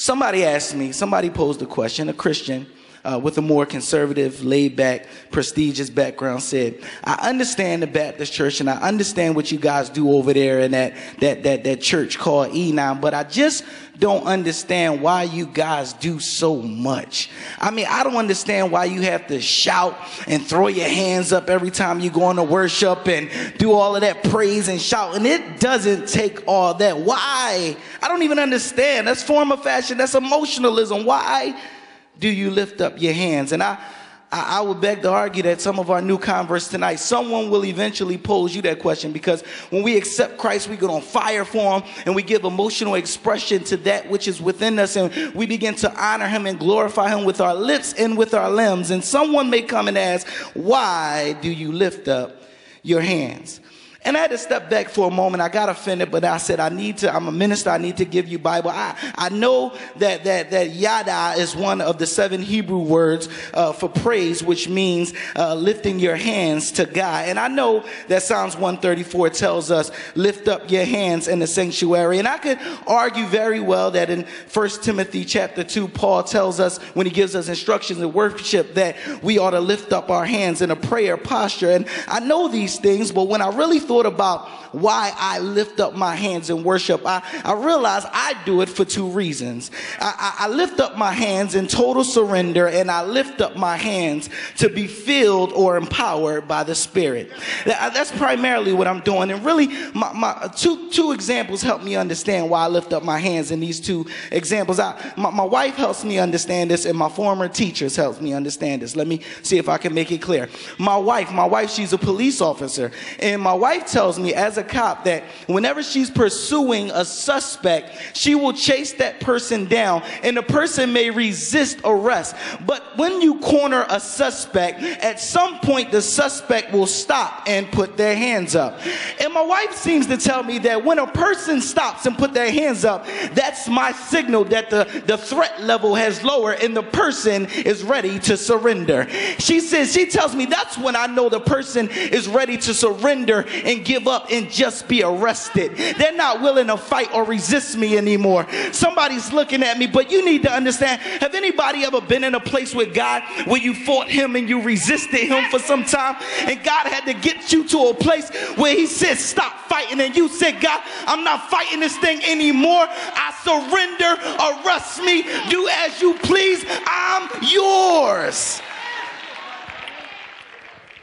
Somebody asked me, somebody posed a question, a Christian with a more conservative, laid-back, prestigious background said, I understand the Baptist church and I understand what you guys do over there in that church called E now, but I just don't understand why you guys do so much. I mean, I don't understand why you have to shout and throw your hands up every time you go into worship and do all of that praise and shout. And it doesn't take all that. Why? I don't even understand. That's form of fashion. That's emotionalism. Why do you lift up your hands? And I would beg to argue that some of our new converts tonight, someone will eventually pose you that question, because when we accept Christ, we get on fire for him and we give emotional expression to that which is within us, and we begin to honor him and glorify him with our lips and with our limbs. And someone may come and ask, why do you lift up your hands? And I had to step back for a moment. I got offended, but I said, I'm a minister. I need to give you Bible. I know that yada is one of the 7 Hebrew words for praise, which means lifting your hands to God. And I know that Psalms 134 tells us, lift up your hands in the sanctuary. And I could argue very well that in 1 Timothy chapter 2, Paul tells us, when he gives us instructions in worship, that we ought to lift up our hands in a prayer posture. And I know these things, but when I really thought about why I lift up my hands in worship, I realize I do it for 2 reasons. I lift up my hands in total surrender, and I lift up my hands to be filled or empowered by the Spirit. That's primarily what I'm doing. And really, my two examples help me understand why I lift up my hands in these 2 examples. My wife helps me understand this, and my former teachers helps me understand this. Let me see if I can make it clear. My wife, she's a police officer, and my wife tells me as a cop that whenever she's pursuing a suspect, she will chase that person down, and the person may resist arrest. But when you corner a suspect, at some point the suspect will stop and put their hands up. And my wife seems to tell me that when a person stops and put their hands up, that's my signal that the threat level has lowered and the person is ready to surrender. She tells me that's when I know the person is ready to surrender and give up and just be arrested. They're not willing to fight or resist me anymore. Somebody's looking at me, but you need to understand, have anybody ever been in a place with God where you fought him and you resisted him for some time, and God had to get you to a place where he said stop fighting, and you said, God, I'm not fighting this thing anymore. I surrender. Arrest me. Do as you please. I'm yours.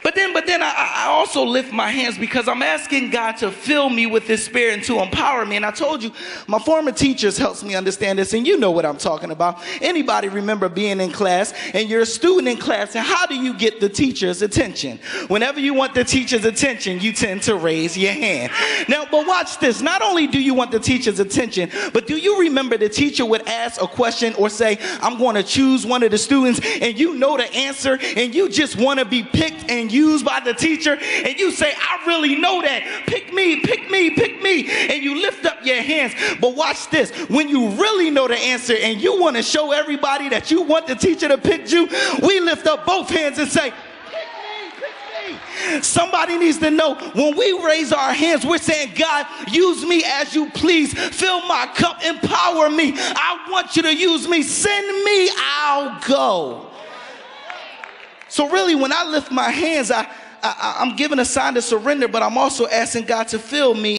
But then I also lift my hands because I'm asking God to fill me with his Spirit and to empower me. And I told you, my former teachers helps me understand this, and you know what I'm talking about. Anybody remember being in class and you're a student in class, and how do you get the teacher's attention? Whenever you want the teacher's attention, you tend to raise your hand. Now, but watch this. Not only do you want the teacher's attention, but do you remember the teacher would ask a question or say, I'm going to choose one of the students, and you know the answer, and you just want to be picked and used by the teacher, and you say, I really know that. Pick me, pick me, pick me. And you lift up your hands. But watch this. When you really know the answer and you want to show everybody that you want the teacher to pick you, we lift up both hands and say, pick me, pick me. Somebody needs to know, when we raise our hands, we're saying, God, use me as you please. Fill my cup, empower me. I want you to use me. Send me, I'll go. So really, when I lift my hands, I'm giving a sign to surrender, but I'm also asking God to fill me.